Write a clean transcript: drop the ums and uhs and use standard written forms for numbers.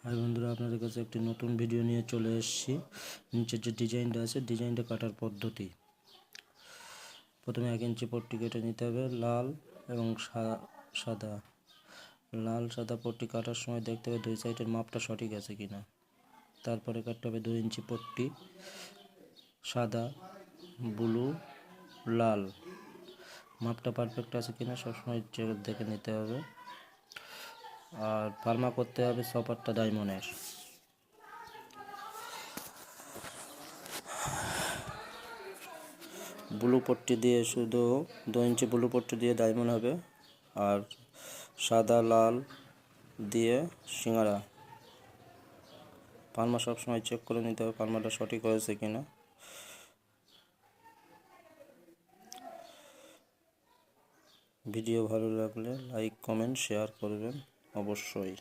High বন্ধুরা, আপনাদের কাছে একটি নতুন ভিডিও নিয়ে চলে এসেছি। নিচের যে ডিজাইনটা আছে, ডিজাইনটা কাটার পদ্ধতি। প্রথমে 1 ইঞ্চি পট্টি কেটে নিতে হবে, লাল এবং সাদা। লাল সাদা পট্টি কাটার সময় দেখতে হবে 2 সাইডের মাপটা সঠিক আছে কিনা। তারপরে কাটতে হবে 2 ইঞ্চি পট্টি, সাদা, ব্লু, লাল। মাপটা পারফেক্ট আছে কিনা সবসময় দেখে নিতে হবে। আর পালমা করতে হবে 6 পাট্টা ডায়মন্ডের। ব্লু পট্টি দিয়ে শুধু 2 ইঞ্চি ব্লু পট্টি দিয়ে ডায়মন্ড হবে, আর সাদা লাল দিয়ে সিঙ্গারা। পালমা সবসময় চেক করে নিতে হবে পালমাটা সঠিক হয়েছে কিনা। ভিডিও ভালো লাগলে লাইক, কমেন্ট, শেয়ার করবেন অবশ্যই।